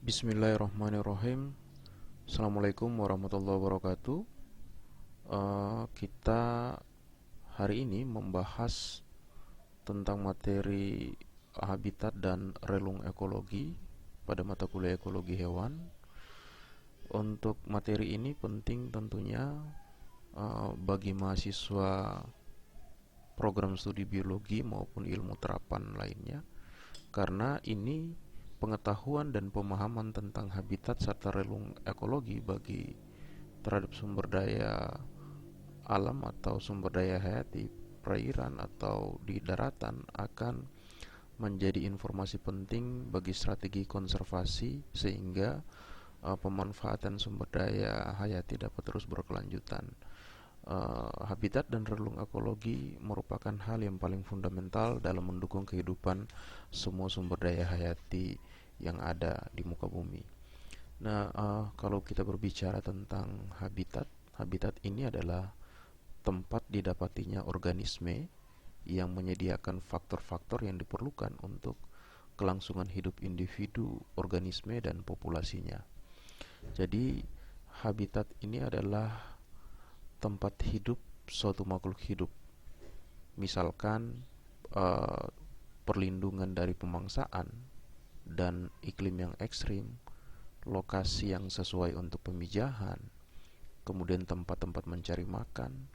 Bismillahirrahmanirrahim. Assalamualaikum warahmatullahi wabarakatuh. Kita hari ini membahas tentang materi habitat dan relung ekologi pada mata kuliah ekologi hewan. Untuk materi ini penting tentunya bagi mahasiswa program studi biologi maupun ilmu terapan lainnya, karena ini pengetahuan dan pemahaman tentang habitat serta relung ekologi bagi terhadap sumber daya alam atau sumber daya hayati perairan atau di daratan akan menjadi informasi penting bagi strategi konservasi sehingga pemanfaatan sumber daya hayati dapat terus berkelanjutan. Habitat dan relung ekologi merupakan hal yang paling fundamental dalam mendukung kehidupan semua sumber daya hayati yang ada di muka bumi. Nah, kalau kita berbicara tentang habitat, habitat ini adalah tempat didapatinya organisme yang menyediakan faktor-faktor yang diperlukan untuk kelangsungan hidup individu, organisme, dan populasinya. Jadi, habitat ini adalah tempat hidup suatu makhluk hidup. Misalkan perlindungan dari pemangsaan dan iklim yang ekstrim, lokasi yang sesuai untuk pemijahan, kemudian tempat-tempat mencari makan,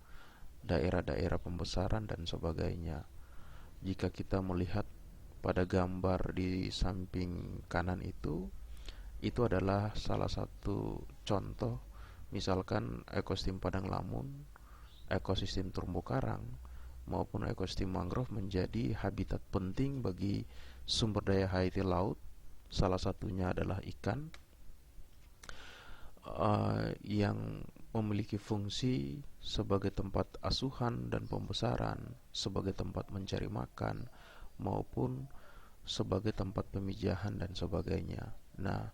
daerah-daerah pembesaran dan sebagainya. Jika kita melihat pada gambar di samping kanan itu adalah salah satu contoh. Misalkan ekosistem padang lamun, ekosistem terumbu karang, maupun ekosistem mangrove menjadi habitat penting bagi sumber daya hayati laut. Salah satunya adalah ikan yang memiliki fungsi sebagai tempat asuhan dan pembesaran, sebagai tempat mencari makan, maupun sebagai tempat pemijahan dan sebagainya. Nah,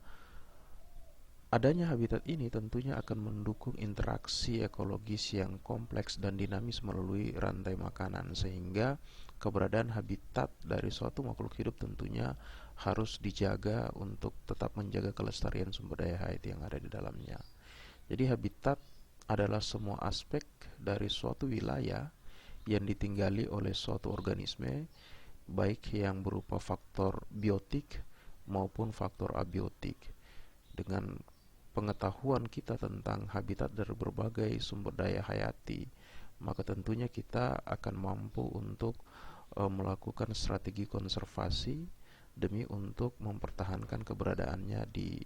adanya habitat ini tentunya akan mendukung interaksi ekologis yang kompleks dan dinamis melalui rantai makanan, sehingga keberadaan habitat dari suatu makhluk hidup tentunya harus dijaga untuk tetap menjaga kelestarian sumber daya hayati yang ada di dalamnya. Jadi habitat adalah semua aspek dari suatu wilayah yang ditinggali oleh suatu organisme, baik yang berupa faktor biotik maupun faktor abiotik. Dengan pengetahuan kita tentang habitat dari berbagai sumber daya hayati, maka tentunya kita akan mampu untuk melakukan strategi konservasi demi untuk mempertahankan keberadaannya di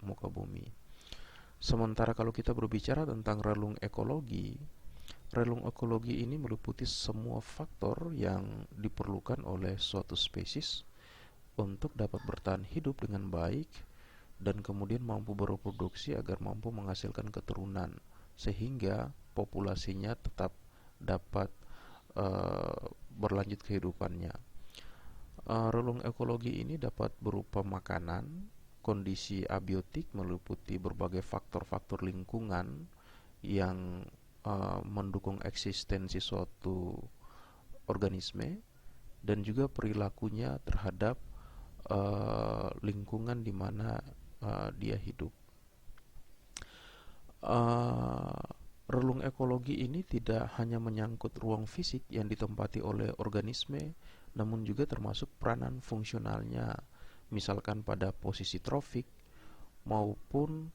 muka bumi. Sementara kalau kita berbicara tentang relung ekologi ini meliputi semua faktor yang diperlukan oleh suatu spesies untuk dapat bertahan hidup dengan baik dan kemudian mampu bereproduksi agar mampu menghasilkan keturunan sehingga populasinya tetap dapat berlanjut kehidupannya. Relung ekologi ini dapat berupa makanan, kondisi abiotik meliputi berbagai faktor-faktor lingkungan yang mendukung eksistensi suatu organisme, dan juga perilakunya terhadap lingkungan di mana dia hidup. Relung ekologi ini tidak hanya menyangkut ruang fisik yang ditempati oleh organisme, namun juga termasuk peranan fungsionalnya, misalkan pada posisi trofik maupun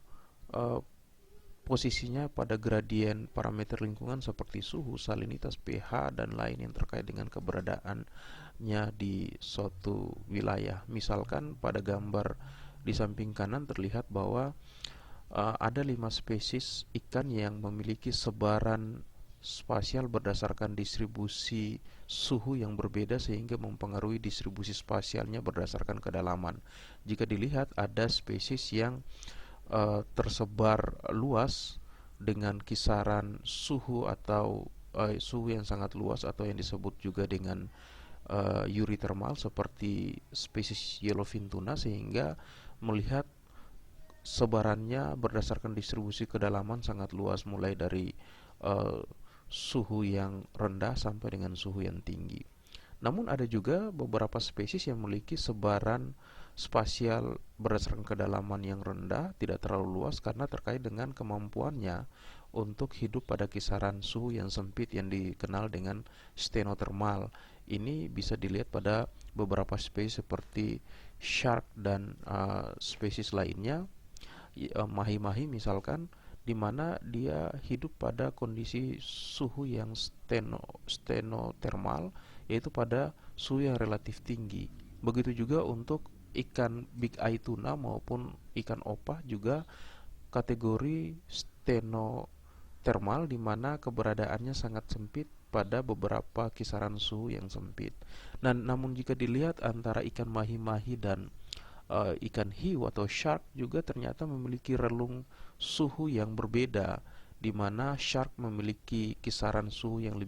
posisinya pada gradien parameter lingkungan seperti suhu, salinitas, pH, dan lain yang terkait dengan keberadaannya di suatu wilayah. Misalkan pada gambar di samping kanan terlihat bahwa ada 5 spesies ikan yang memiliki sebaran spasial berdasarkan distribusi suhu yang berbeda sehingga mempengaruhi distribusi spasialnya berdasarkan kedalaman. Jika dilihat ada spesies yang tersebar luas dengan kisaran suhu atau suhu yang sangat luas atau yang disebut juga dengan eurithermal seperti spesies yellowfin tuna, sehingga melihat sebarannya berdasarkan distribusi kedalaman sangat luas mulai dari suhu yang rendah sampai dengan suhu yang tinggi. Namun ada juga beberapa spesies yang memiliki sebaran spasial berdasarkan kedalaman yang rendah, tidak terlalu luas karena terkait dengan kemampuannya untuk hidup pada kisaran suhu yang sempit yang dikenal dengan stenothermal. Ini bisa dilihat pada beberapa spesies seperti shark dan spesies lainnya, mahi-mahi misalkan, di mana dia hidup pada kondisi suhu yang stenothermal, yaitu pada suhu yang relatif tinggi. Begitu juga untuk ikan big eye tuna maupun ikan opah juga kategori stenothermal, di mana keberadaannya sangat sempit pada beberapa kisaran suhu yang sempit. Namun jika dilihat antara ikan mahi-mahi dan ikan hiu atau shark juga ternyata memiliki relung suhu yang berbeda, di mana shark memiliki kisaran suhu yang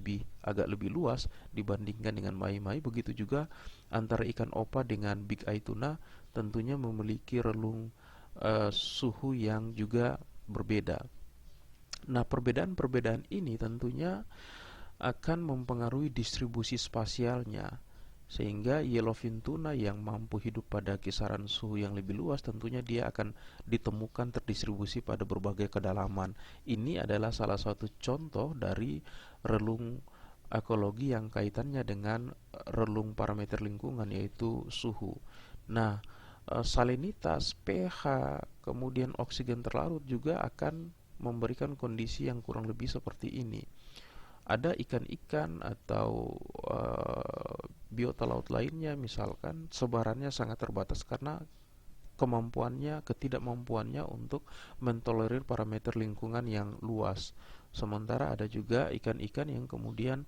agak lebih luas dibandingkan dengan mahi-mahi. Begitu juga antara ikan opa dengan big eye tuna tentunya memiliki relung suhu yang juga berbeda. Nah, perbedaan-perbedaan ini tentunya akan mempengaruhi distribusi spasialnya, sehingga yellowfin tuna yang mampu hidup pada kisaran suhu yang lebih luas tentunya dia akan ditemukan terdistribusi pada berbagai kedalaman. Ini adalah salah satu contoh dari relung ekologi yang kaitannya dengan relung parameter lingkungan, yaitu suhu. Nah, salinitas, pH, kemudian oksigen terlarut juga akan memberikan kondisi yang kurang lebih seperti ini. Ada ikan-ikan atau biota laut lainnya misalkan sebarannya sangat terbatas karena ketidakmampuannya untuk mentolerir parameter lingkungan yang luas. Sementara ada juga ikan-ikan yang kemudian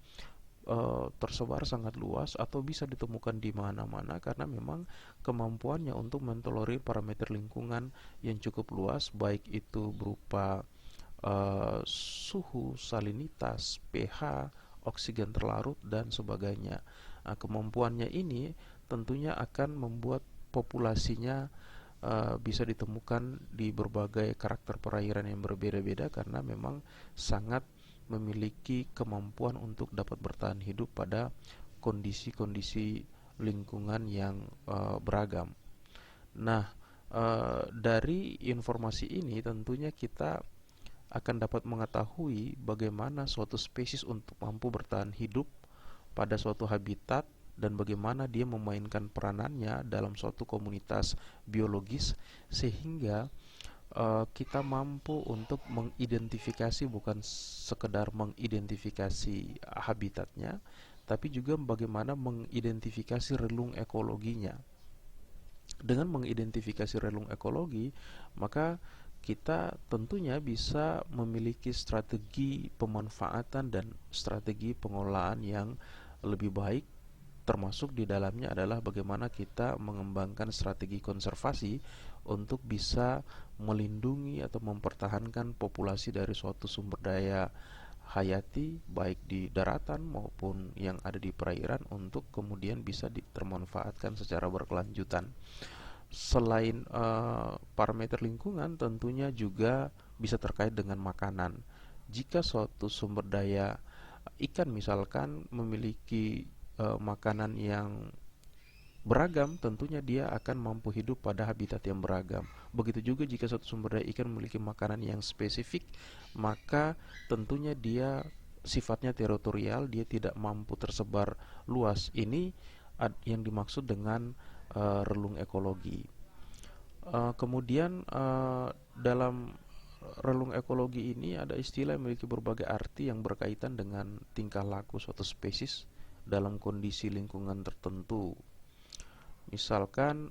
tersebar sangat luas atau bisa ditemukan di mana-mana karena memang kemampuannya untuk mentolerir parameter lingkungan yang cukup luas, baik itu berupa suhu, salinitas, pH, oksigen terlarut, dan sebagainya. Nah, kemampuannya ini tentunya akan membuat populasinya bisa ditemukan di berbagai karakter perairan yang berbeda-beda karena memang sangat memiliki kemampuan untuk dapat bertahan hidup pada kondisi-kondisi lingkungan yang beragam. Nah, dari informasi ini tentunya kita akan dapat mengetahui bagaimana suatu spesies untuk mampu bertahan hidup pada suatu habitat dan bagaimana dia memainkan peranannya dalam suatu komunitas biologis, sehingga kita mampu untuk mengidentifikasi, bukan sekedar mengidentifikasi habitatnya, tapi juga bagaimana mengidentifikasi relung ekologinya. Dengan mengidentifikasi relung ekologi, maka kita tentunya bisa memiliki strategi pemanfaatan dan strategi pengolahan yang lebih baik, termasuk di dalamnya adalah bagaimana kita mengembangkan strategi konservasi untuk bisa melindungi atau mempertahankan populasi dari suatu sumber daya hayati baik di daratan maupun yang ada di perairan untuk kemudian bisa termanfaatkan secara berkelanjutan. Selain parameter lingkungan, tentunya juga bisa terkait dengan makanan. Jika suatu sumber daya ikan misalkan memiliki makanan yang beragam, tentunya dia akan mampu hidup pada habitat yang beragam. Begitu juga jika suatu sumber daya ikan memiliki makanan yang spesifik, maka tentunya dia sifatnya teritorial, dia tidak mampu tersebar luas. Ini yang dimaksud dengan relung ekologi. Kemudian dalam relung ekologi ini ada istilah yang memiliki berbagai arti yang berkaitan dengan tingkah laku suatu spesies dalam kondisi lingkungan tertentu. Misalkan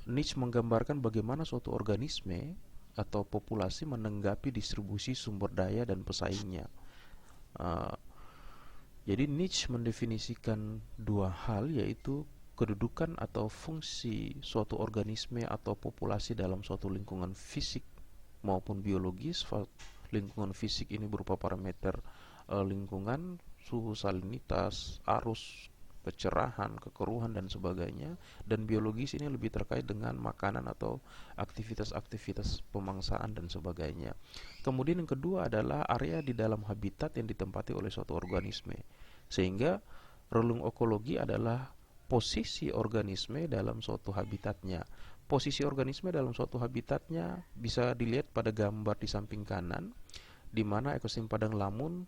niche menggambarkan bagaimana suatu organisme atau populasi menanggapi distribusi sumber daya dan pesaingnya. Jadi niche mendefinisikan dua hal, yaitu kedudukan atau fungsi suatu organisme atau populasi dalam suatu lingkungan fisik maupun biologis. Lingkungan fisik ini berupa parameter lingkungan, suhu, salinitas, arus, kecerahan, kekeruhan, dan sebagainya. Dan biologis ini lebih terkait dengan makanan atau aktivitas-aktivitas pemangsaan dan sebagainya. Kemudian yang kedua adalah area di dalam habitat yang ditempati oleh suatu organisme. Sehingga relung ekologi adalah posisi organisme dalam suatu habitatnya. Posisi organisme dalam suatu habitatnya bisa dilihat pada gambar di samping kanan, di mana ekosistem padang lamun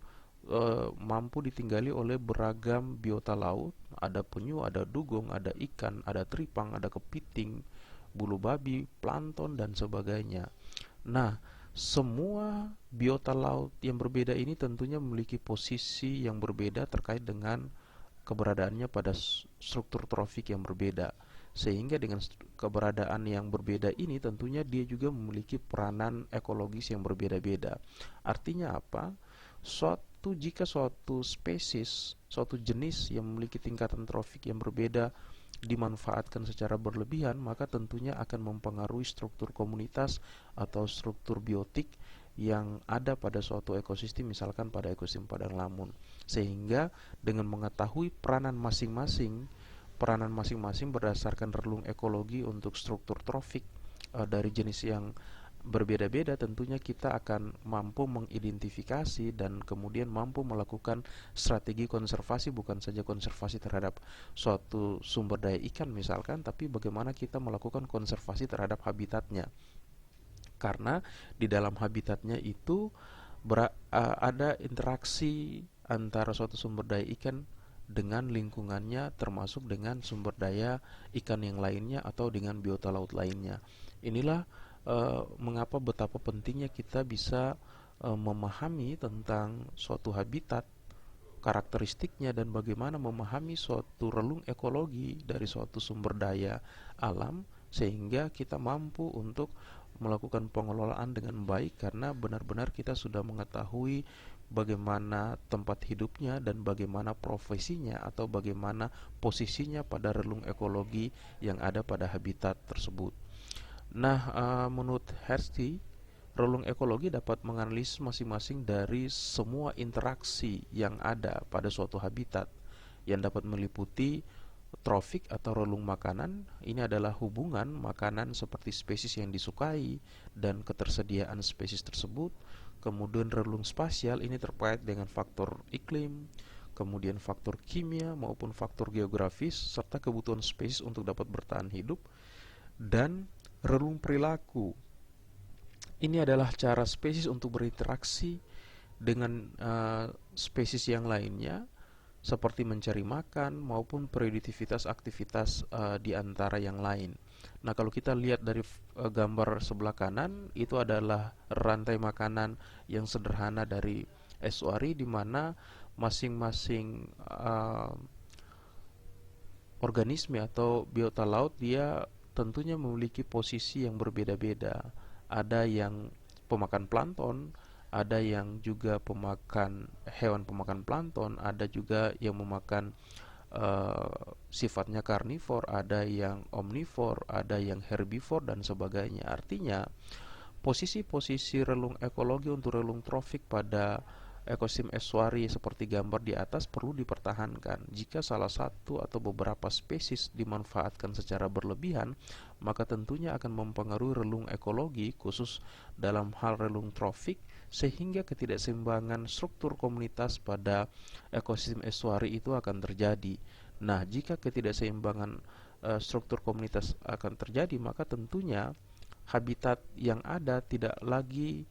mampu ditinggali oleh beragam biota laut. Ada penyu, ada dugong, ada ikan, ada teripang, ada kepiting, bulu babi, plankton, dan sebagainya. Nah, semua biota laut yang berbeda ini tentunya memiliki posisi yang berbeda terkait dengan keberadaannya pada struktur trofik yang berbeda. Sehingga dengan keberadaan yang berbeda ini tentunya dia juga memiliki peranan ekologis yang berbeda-beda. Artinya apa? Jika suatu spesies, suatu jenis yang memiliki tingkatan trofik yang berbeda dimanfaatkan secara berlebihan, maka tentunya akan mempengaruhi struktur komunitas atau struktur biotik yang ada pada suatu ekosistem, misalkan pada ekosistem padang lamun. Sehingga dengan mengetahui peranan masing-masing berdasarkan relung ekologi untuk struktur trofik dari jenis yang berbeda-beda, tentunya kita akan mampu mengidentifikasi dan kemudian mampu melakukan strategi konservasi, bukan saja konservasi terhadap suatu sumber daya ikan misalkan, tapi bagaimana kita melakukan konservasi terhadap habitatnya. Karena di dalam habitatnya itu ada interaksi antara suatu sumber daya ikan dengan lingkungannya, termasuk dengan sumber daya ikan yang lainnya atau dengan biota laut lainnya. Inilah mengapa betapa pentingnya kita bisa memahami tentang suatu habitat, karakteristiknya, dan bagaimana memahami suatu relung ekologi dari suatu sumber daya alam, sehingga kita mampu untuk melakukan pengelolaan dengan baik karena benar-benar kita sudah mengetahui bagaimana tempat hidupnya dan bagaimana profesinya atau bagaimana posisinya pada relung ekologi yang ada pada habitat tersebut. Nah, menurut Hershey, relung ekologi dapat menganalisis masing-masing dari semua interaksi yang ada pada suatu habitat yang dapat meliputi trofik atau relung makanan. Ini adalah hubungan makanan seperti spesies yang disukai dan ketersediaan spesies tersebut. Kemudian relung spasial ini terkait dengan faktor iklim, kemudian faktor kimia maupun faktor geografis serta kebutuhan spesies untuk dapat bertahan hidup. Dan relung perilaku ini adalah cara spesies untuk berinteraksi dengan spesies yang lainnya, seperti mencari makan maupun produktivitas aktivitas di antara yang lain. Nah, kalau kita lihat dari gambar sebelah kanan, itu adalah rantai makanan yang sederhana dari estuari, di mana masing-masing organisme atau biota laut dia tentunya memiliki posisi yang berbeda-beda. Ada yang pemakan plankton, ada yang juga pemakan hewan pemakan plankton, ada juga yang memakan sifatnya karnivor, ada yang omnivor, ada yang herbivor, dan sebagainya. Artinya, posisi-posisi relung ekologi untuk relung trofik pada ekosistem estuari seperti gambar di atas perlu dipertahankan. Jika salah satu atau beberapa spesies dimanfaatkan secara berlebihan, maka tentunya akan mempengaruhi relung ekologi, khusus dalam hal relung trofik, sehingga ketidakseimbangan struktur komunitas pada ekosistem estuari itu akan terjadi. Nah, jika ketidakseimbangan struktur komunitas akan terjadi, maka tentunya habitat yang ada tidak lagi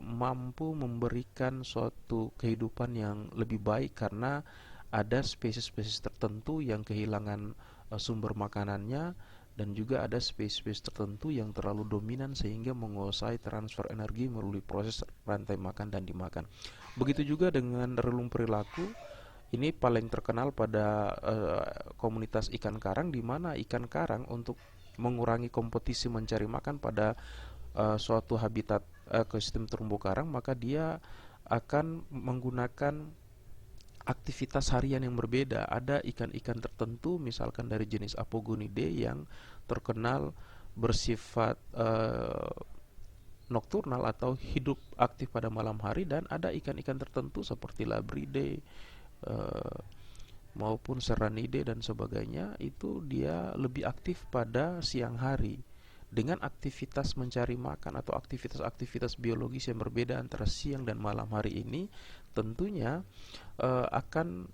mampu memberikan suatu kehidupan yang lebih baik, karena ada spesies-spesies tertentu yang kehilangan sumber makanannya, dan juga ada spesies-spesies tertentu yang terlalu dominan sehingga menguasai transfer energi melalui proses rantai makan dan dimakan. Begitu juga dengan relung perilaku. Ini paling terkenal pada komunitas ikan karang, di mana ikan karang untuk mengurangi kompetisi mencari makan pada suatu habitat ekosistem terumbu karang, maka dia akan menggunakan aktivitas harian yang berbeda. Ada ikan-ikan tertentu misalkan dari jenis Apogonidae yang terkenal bersifat nokturnal atau hidup aktif pada malam hari, dan ada ikan-ikan tertentu seperti Labridae maupun Serranidae dan sebagainya, itu dia lebih aktif pada siang hari. Dengan aktivitas mencari makan atau aktivitas-aktivitas biologis yang berbeda antara siang dan malam hari ini, tentunya akan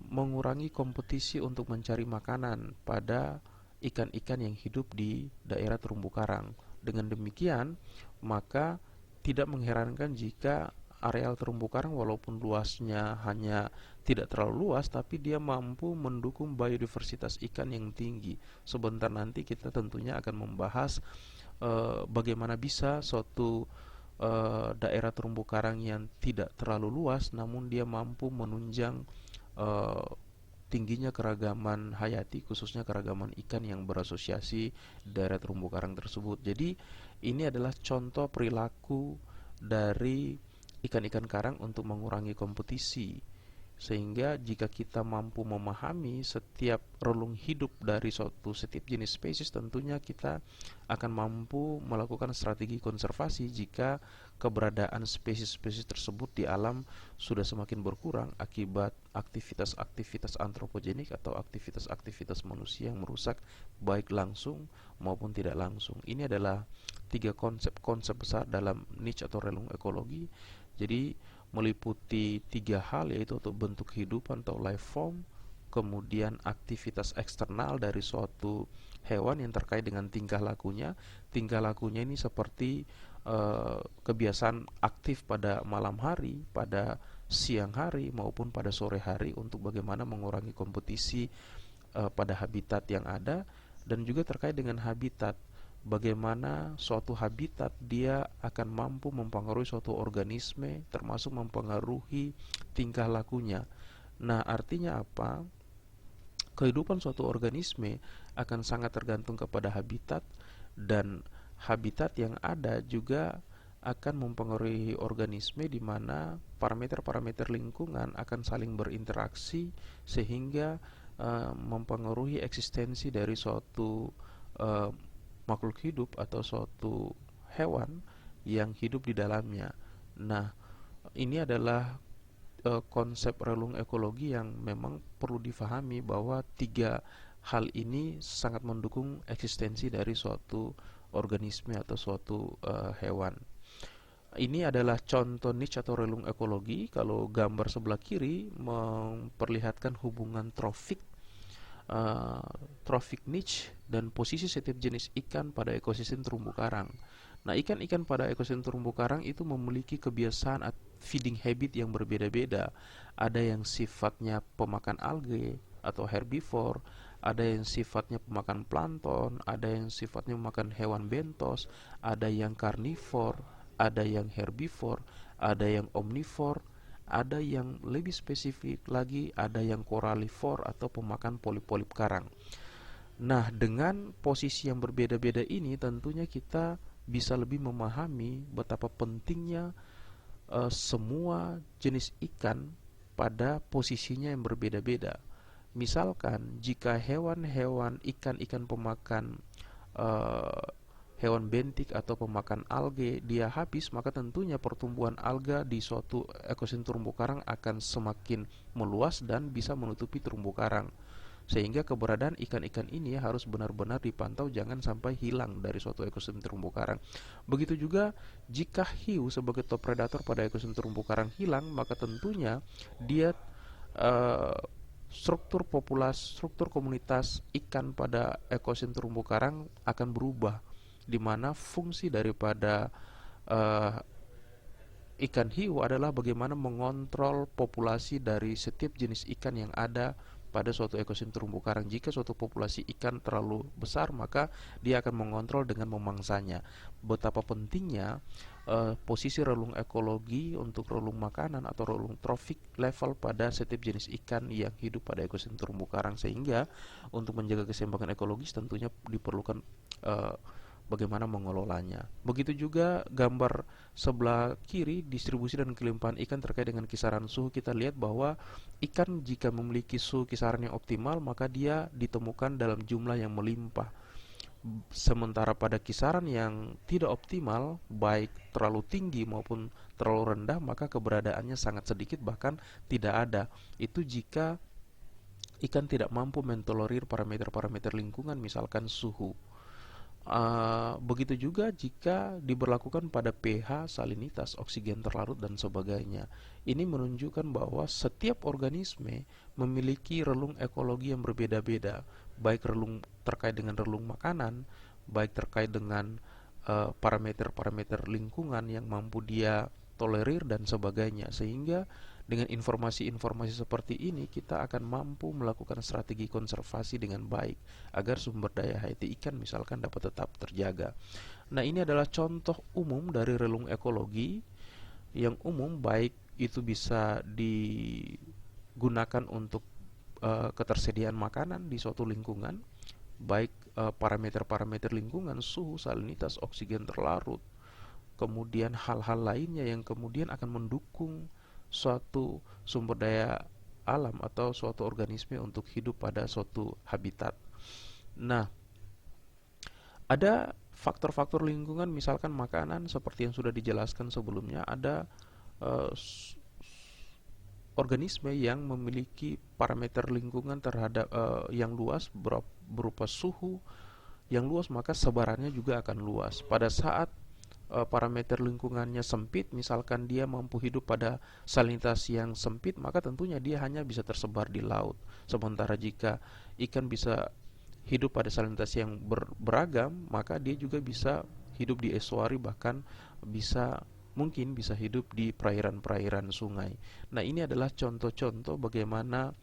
mengurangi kompetisi untuk mencari makanan pada ikan-ikan yang hidup di daerah terumbu karang. Dengan demikian, maka tidak mengherankan jika areal terumbu karang walaupun luasnya hanya tidak terlalu luas, tapi dia mampu mendukung biodiversitas ikan yang tinggi. Sebentar nanti kita tentunya akan membahas bagaimana bisa suatu daerah terumbu karang yang tidak terlalu luas namun dia mampu menunjang eh, tingginya keragaman hayati, khususnya keragaman ikan yang berasosiasi daerah terumbu karang tersebut. Jadi ini adalah contoh perilaku dari ikan-ikan karang untuk mengurangi kompetisi. Sehingga jika kita mampu memahami setiap relung hidup dari setiap jenis spesies, tentunya kita akan mampu melakukan strategi konservasi jika keberadaan spesies-spesies tersebut di alam sudah semakin berkurang akibat aktivitas-aktivitas antropogenik atau aktivitas-aktivitas manusia yang merusak baik langsung maupun tidak langsung. Ini adalah 3 konsep besar dalam niche atau relung ekologi. Jadi meliputi 3 hal, yaitu untuk bentuk kehidupan atau life form, kemudian aktivitas eksternal dari suatu hewan yang terkait dengan tingkah lakunya. Tingkah lakunya ini seperti kebiasaan aktif pada malam hari, pada siang hari maupun pada sore hari untuk bagaimana mengurangi kompetisi pada habitat yang ada, dan juga terkait dengan habitat, bagaimana suatu habitat dia akan mampu mempengaruhi suatu organisme, termasuk mempengaruhi tingkah lakunya. Nah, artinya apa? Kehidupan suatu organisme akan sangat tergantung kepada habitat, dan habitat yang ada juga akan mempengaruhi organisme, di mana parameter-parameter lingkungan akan saling berinteraksi sehingga mempengaruhi eksistensi dari suatu uh, makhluk hidup atau suatu hewan yang hidup di dalamnya. Nah, ini adalah konsep relung ekologi yang memang perlu difahami, bahwa 3 hal ini sangat mendukung eksistensi dari suatu organisme atau suatu hewan. Ini adalah contoh niche atau relung ekologi. Kalau gambar sebelah kiri memperlihatkan hubungan uh, trophic niche dan posisi setiap jenis ikan pada ekosistem terumbu karang. Nah, ikan-ikan pada ekosistem terumbu karang itu memiliki kebiasaan feeding habit yang berbeda-beda. Ada yang sifatnya pemakan algae atau herbivore, ada yang sifatnya pemakan plankton, ada yang sifatnya memakan hewan bentos, ada yang karnivor, ada yang herbivore, ada yang omnivore, ada yang lebih spesifik lagi, ada yang koralivor atau pemakan polip-polip karang. Nah, dengan posisi yang berbeda-beda ini, tentunya kita bisa lebih memahami betapa pentingnya semua jenis ikan pada posisinya yang berbeda-beda. Misalkan jika hewan-hewan ikan-ikan pemakan uh, hewan bentik atau pemakan alga dia habis, maka tentunya pertumbuhan alga di suatu ekosistem terumbu karang akan semakin meluas dan bisa menutupi terumbu karang. Sehingga keberadaan ikan-ikan ini harus benar-benar dipantau, jangan sampai hilang dari suatu ekosistem terumbu karang. Begitu juga jika hiu sebagai top predator pada ekosistem terumbu karang hilang, maka tentunya dia uh, struktur komunitas ikan pada ekosistem terumbu karang akan berubah, di mana fungsi daripada uh, ikan hiu adalah bagaimana mengontrol populasi dari setiap jenis ikan yang ada pada suatu ekosistem terumbu karang. Jika suatu populasi ikan terlalu besar, maka dia akan mengontrol dengan memangsanya. Betapa pentingnya posisi relung ekologi untuk relung makanan atau relung trofik level pada setiap jenis ikan yang hidup pada ekosistem terumbu karang, sehingga untuk menjaga keseimbangan ekologis tentunya diperlukan bagaimana mengelolanya. Begitu juga gambar sebelah kiri, distribusi dan kelimpahan ikan terkait dengan kisaran suhu. Kita lihat bahwa ikan jika memiliki suhu kisaran yang optimal, maka dia ditemukan dalam jumlah yang melimpah. Sementara pada kisaran yang tidak optimal, baik terlalu tinggi maupun terlalu rendah, maka keberadaannya sangat sedikit, bahkan tidak ada. Itu jika ikan tidak mampu mentolerir parameter-parameter lingkungan, misalkan suhu. Begitu juga jika diberlakukan pada pH, salinitas, oksigen terlarut dan sebagainya. Ini menunjukkan bahwa setiap organisme memiliki relung ekologi yang berbeda-beda, baik relung terkait dengan relung makanan, baik terkait dengan parameter-parameter lingkungan yang mampu dia tolerir dan sebagainya. Sehingga dengan informasi-informasi seperti ini kita akan mampu melakukan strategi konservasi dengan baik agar sumber daya hayati ikan misalkan dapat tetap terjaga. Nah, ini adalah contoh umum dari relung ekologi yang umum, baik itu bisa digunakan untuk ketersediaan makanan di suatu lingkungan, baik parameter-parameter lingkungan, suhu, salinitas, oksigen terlarut, kemudian hal-hal lainnya yang kemudian akan mendukung suatu sumber daya alam atau suatu organisme untuk hidup pada suatu habitat. Nah, ada faktor-faktor lingkungan, misalkan makanan seperti yang sudah dijelaskan sebelumnya. Ada uh, organisme yang memiliki parameter lingkungan terhadap yang luas berupa suhu yang luas, maka sebarannya juga akan luas. Pada saat parameter lingkungannya sempit, misalkan dia mampu hidup pada salinitas yang sempit, maka tentunya dia hanya bisa tersebar di laut. Sementara jika ikan bisa hidup pada salinitas yang beragam, maka dia juga bisa hidup di estuari, bahkan mungkin bisa hidup di perairan-perairan sungai. Nah, ini adalah contoh-contoh bagaimana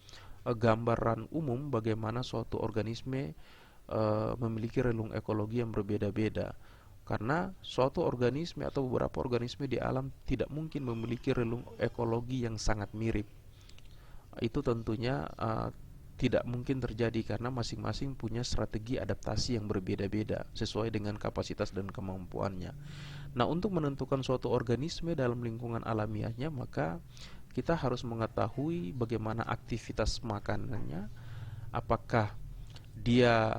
gambaran umum bagaimana suatu organisme memiliki relung ekologi yang berbeda-beda. Karena suatu organisme atau beberapa organisme di alam tidak mungkin memiliki relung ekologi yang sangat mirip. Itu tentunya tidak mungkin terjadi karena masing-masing punya strategi adaptasi yang berbeda-beda sesuai dengan kapasitas dan kemampuannya. Nah, untuk menentukan suatu organisme dalam lingkungan alamiahnya, maka kita harus mengetahui bagaimana aktivitas makanannya, apakah dia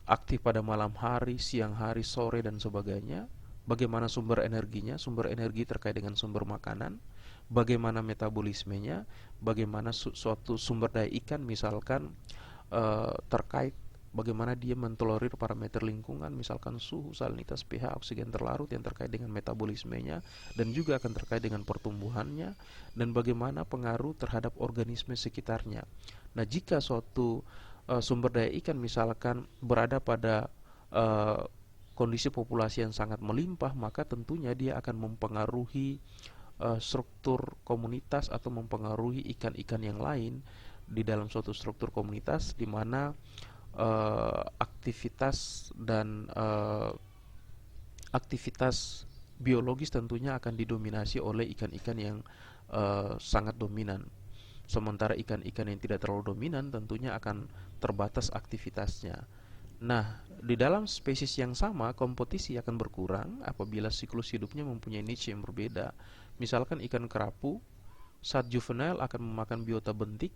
aktif pada malam hari, siang hari, sore, dan sebagainya. Bagaimana sumber energinya, sumber energi terkait dengan sumber makanan, bagaimana metabolismenya, bagaimana suatu sumber daya ikan misalkan terkait bagaimana dia mentolerir parameter lingkungan, misalkan suhu, salinitas, pH, oksigen terlarut yang terkait dengan metabolismenya dan juga akan terkait dengan pertumbuhannya, dan bagaimana pengaruh terhadap organisme sekitarnya. Nah, jika suatu sumber daya ikan misalkan berada pada kondisi populasi yang sangat melimpah, maka tentunya dia akan mempengaruhi struktur komunitas atau mempengaruhi ikan-ikan yang lain di dalam suatu struktur komunitas, di mana aktivitas dan aktivitas biologis tentunya akan didominasi oleh ikan-ikan yang sangat dominan. Sementara ikan-ikan yang tidak terlalu dominan tentunya akan terbatas aktivitasnya. Nah, di dalam spesies yang sama, kompetisi akan berkurang apabila siklus hidupnya mempunyai niche yang berbeda. Misalkan ikan kerapu, saat juvenile akan memakan biota bentik,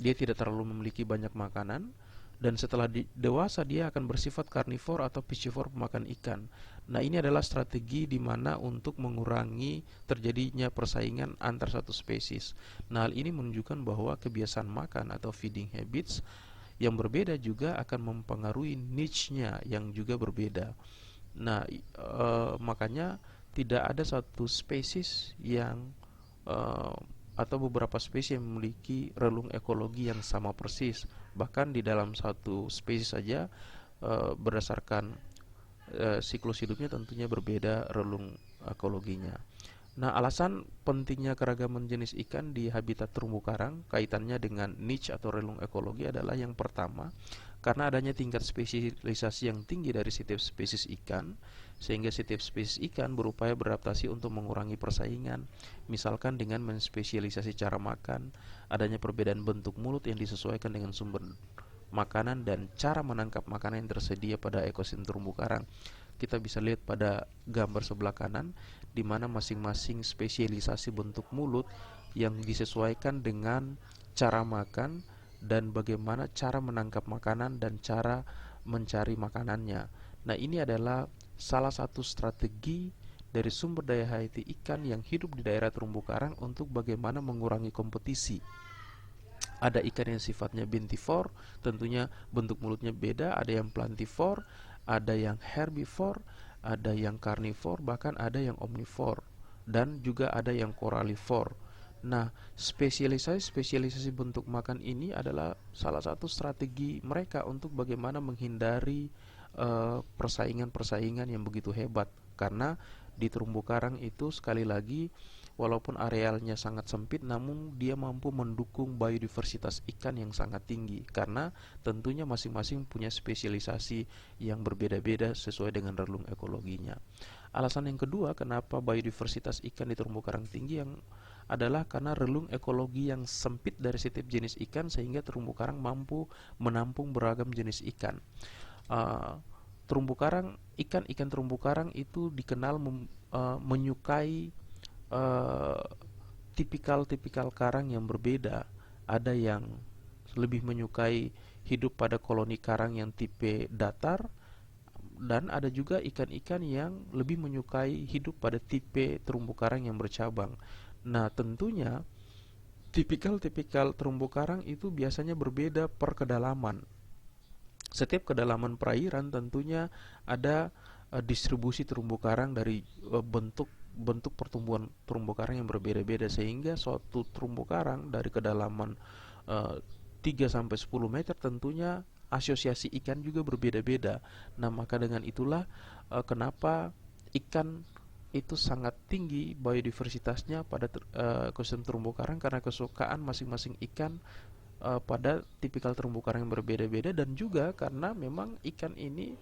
dia tidak terlalu memiliki banyak makanan, dan setelah dewasa dia akan bersifat karnivor atau piscivor, pemakan ikan. Nah, ini adalah strategi di mana untuk mengurangi terjadinya persaingan antar satu spesies. Nah, hal ini menunjukkan bahwa kebiasaan makan atau feeding habits yang berbeda juga akan mempengaruhi niche-nya yang juga berbeda. Nah, makanya tidak ada satu spesies yang atau beberapa spesies yang memiliki relung ekologi yang sama persis. Bahkan di dalam satu spesies saja berdasarkan siklus hidupnya tentunya berbeda relung ekologinya. Nah, alasan pentingnya keragaman jenis ikan di habitat terumbu karang kaitannya dengan niche atau relung ekologi adalah yang pertama, karena adanya tingkat spesialisasi yang tinggi dari setiap spesies ikan, sehingga setiap spesies ikan berupaya beradaptasi untuk mengurangi persaingan, misalkan dengan menspesialisasi cara makan, adanya perbedaan bentuk mulut yang disesuaikan dengan sumber makanan, dan cara menangkap makanan yang tersedia pada ekosistem terumbu karang. Kita bisa lihat pada gambar sebelah kanan di mana masing-masing spesialisasi bentuk mulut yang disesuaikan dengan cara makan dan bagaimana cara menangkap makanan dan cara mencari makanannya. Nah, ini adalah salah satu strategi dari sumber daya hayati ikan yang hidup di daerah terumbu karang untuk bagaimana mengurangi kompetisi. Ada ikan yang sifatnya bentivore, tentunya bentuk mulutnya beda. Ada yang plantivore, ada yang herbivore, ada yang karnivore, bahkan ada yang omnivore, dan juga ada yang koralivore. Nah, spesialisasi bentuk makan ini adalah salah satu strategi mereka untuk bagaimana menghindari persaingan-persaingan yang begitu hebat. Karena di terumbu karang itu sekali lagi, walaupun arealnya sangat sempit, namun dia mampu mendukung biodiversitas ikan yang sangat tinggi. Karena tentunya masing-masing punya spesialisasi yang berbeda-beda sesuai dengan relung ekologinya. Alasan yang kedua kenapa biodiversitas ikan di terumbu karang tinggi adalah karena relung ekologi yang sempit dari setiap jenis ikan, sehingga terumbu karang mampu menampung beragam jenis ikan. Terumbu karang, ikan terumbu karang itu dikenal menyukai tipikal-tipikal karang yang berbeda. Ada yang lebih menyukai hidup pada koloni karang yang tipe datar, dan ada juga ikan-ikan yang lebih menyukai hidup pada tipe terumbu karang yang bercabang. Nah, tentunya tipikal-tipikal terumbu karang itu biasanya berbeda per kedalaman. Setiap kedalaman perairan tentunya ada distribusi terumbu karang dari bentuk pertumbuhan terumbu karang yang berbeda-beda, sehingga suatu terumbu karang dari kedalaman 3 sampai 10 meter tentunya asosiasi ikan juga berbeda-beda. Nah, maka dengan itulah kenapa ikan itu sangat tinggi biodiversitasnya pada ekosistem terumbu karang, karena kesukaan masing-masing ikan pada tipikal terumbu karang yang berbeda-beda, dan juga karena memang ikan ini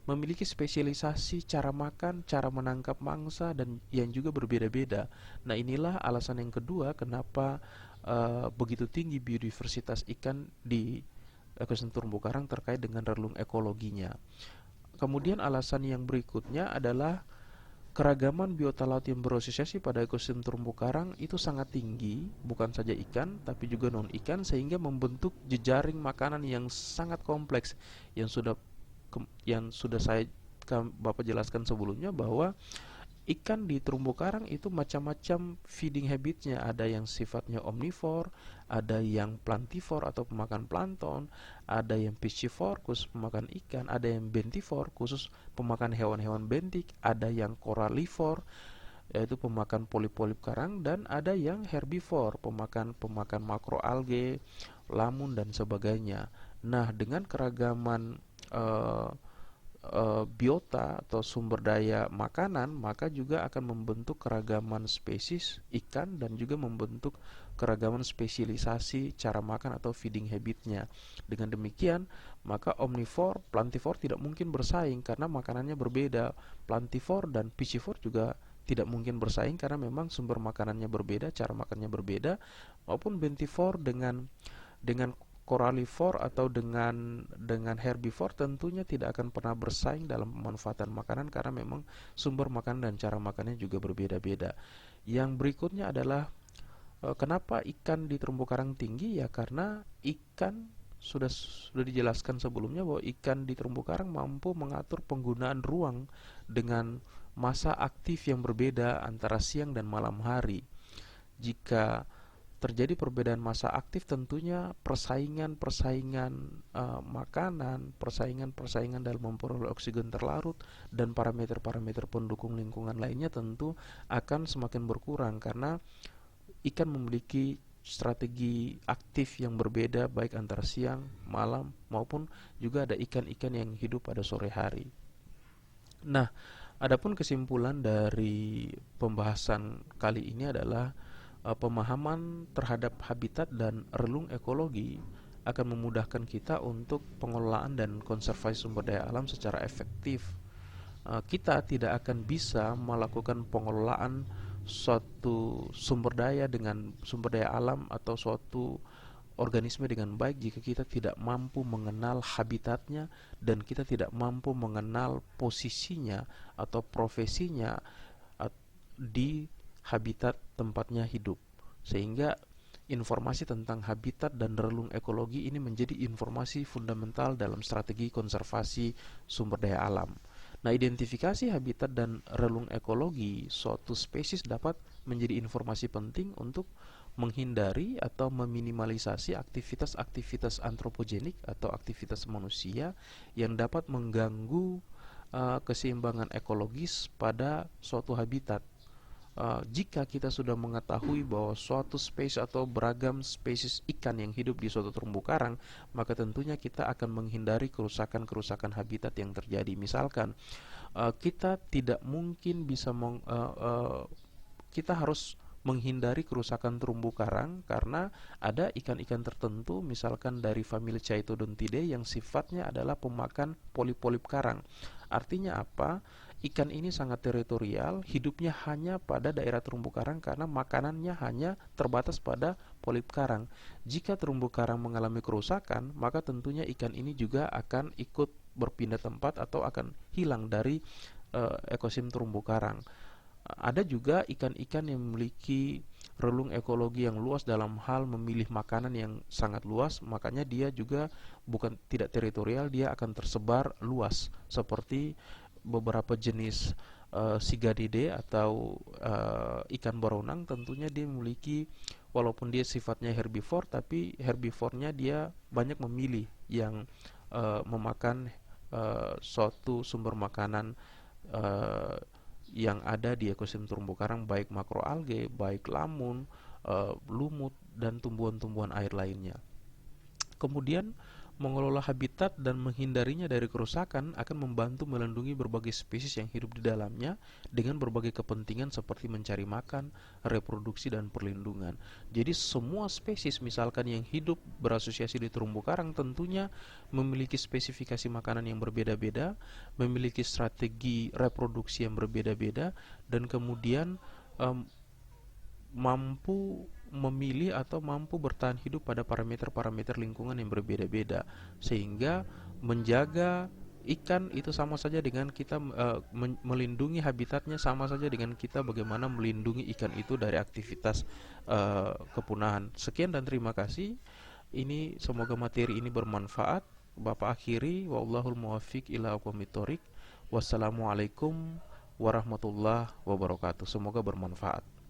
memiliki spesialisasi cara makan, cara menangkap mangsa, dan yang juga berbeda-beda. Nah, inilah alasan yang kedua kenapa begitu tinggi biodiversitas ikan di ekosistem terumbu karang terkait dengan relung ekologinya. Kemudian alasan yang berikutnya adalah keragaman biota laut yang berasosiasi pada ekosistem terumbu karang itu sangat tinggi, bukan saja ikan tapi juga non ikan, sehingga membentuk jejaring makanan yang sangat kompleks yang sudah saya Bapak jelaskan sebelumnya, bahwa ikan di terumbu karang itu macam-macam feeding habitnya. Ada yang sifatnya omnivore, ada yang plantivore atau pemakan plankton, ada yang piscivore khusus pemakan ikan, ada yang bentivore khusus pemakan hewan-hewan bentik, ada yang koralivore yaitu pemakan polip-polip karang, dan ada yang herbivore, pemakan makroalge, lamun, dan sebagainya. Nah, dengan keragaman biota atau sumber daya makanan, maka juga akan membentuk keragaman spesies ikan dan juga membentuk keragaman spesialisasi cara makan atau feeding habitnya. Dengan demikian, maka omnivore, plantivore tidak mungkin bersaing karena makanannya berbeda. Plantivore dan piscivore juga tidak mungkin bersaing karena memang sumber makanannya berbeda, cara makannya berbeda. Maupun bentivore dengan koralivore atau dengan herbivore tentunya tidak akan pernah bersaing dalam pemanfaatan makanan karena memang sumber makanan dan cara makannya juga berbeda-beda. Yang berikutnya adalah kenapa ikan di terumbu karang tinggi? Ya karena ikan sudah dijelaskan sebelumnya bahwa ikan di terumbu karang mampu mengatur penggunaan ruang dengan masa aktif yang berbeda antara siang dan malam hari. Jika terjadi perbedaan masa aktif, tentunya persaingan makanan, persaingan dalam memperoleh oksigen terlarut, dan parameter-parameter pendukung lingkungan lainnya tentu akan semakin berkurang karena ikan memiliki strategi aktif yang berbeda baik antara siang, malam, maupun juga ada ikan-ikan yang hidup pada sore hari. Nah, adapun kesimpulan dari pembahasan kali ini adalah pemahaman terhadap habitat dan relung ekologi akan memudahkan kita untuk pengelolaan dan konservasi sumber daya alam secara efektif. Kita tidak akan bisa melakukan pengelolaan suatu sumber daya alam atau suatu organisme dengan baik jika kita tidak mampu mengenal habitatnya dan kita tidak mampu mengenal posisinya atau profesinya di habitat tempatnya hidup. Sehingga informasi tentang habitat dan relung ekologi ini menjadi informasi fundamental dalam strategi konservasi sumber daya alam. Nah, identifikasi habitat dan relung ekologi suatu spesies dapat menjadi informasi penting untuk menghindari atau meminimalisasi aktivitas-aktivitas antropogenik atau aktivitas manusia yang dapat mengganggu keseimbangan ekologis pada suatu habitat. Jika kita sudah mengetahui bahwa suatu spesies atau beragam spesies ikan yang hidup di suatu terumbu karang, maka tentunya kita akan menghindari kerusakan-kerusakan habitat yang terjadi. Misalkan kita tidak mungkin bisa kita harus menghindari kerusakan terumbu karang karena ada ikan-ikan tertentu, misalkan dari famili Chaetodontidae, yang sifatnya adalah pemakan polip-polip karang. Artinya apa? Ikan ini sangat teritorial, hidupnya hanya pada daerah terumbu karang karena makanannya hanya terbatas pada polip karang. Jika terumbu karang mengalami kerusakan, maka tentunya ikan ini juga akan ikut berpindah tempat atau akan hilang dari ekosistem terumbu karang. Ada juga ikan-ikan yang memiliki relung ekologi yang luas dalam hal memilih makanan yang sangat luas, makanya dia juga bukan tidak teritorial, dia akan tersebar luas seperti beberapa jenis Sigadidae atau ikan beronang. Tentunya dia memiliki, walaupun dia sifatnya herbivore, tapi herbivornya dia banyak memilih yang memakan suatu sumber makanan yang ada di ekosistem terumbu karang, baik makroalge, baik lamun, lumut, dan tumbuhan-tumbuhan air lainnya. Kemudian mengelola habitat dan menghindarinya dari kerusakan akan membantu melindungi berbagai spesies yang hidup di dalamnya dengan berbagai kepentingan seperti mencari makan, reproduksi, dan perlindungan. Jadi semua spesies misalkan yang hidup berasosiasi di terumbu karang tentunya memiliki spesifikasi makanan yang berbeda-beda, memiliki strategi reproduksi yang berbeda-beda, dan kemudian mampu memilih atau mampu bertahan hidup pada parameter-parameter lingkungan yang berbeda-beda, sehingga menjaga ikan itu sama saja dengan kita melindungi habitatnya, sama saja dengan kita bagaimana melindungi ikan itu dari aktivitas kepunahan. Sekian dan terima kasih. Ini semoga materi ini bermanfaat. Bapak akhiri, wallahul muwaffiq ila aqwamit thoriq. Wassalamualaikum warahmatullahi wabarakatuh. Semoga bermanfaat.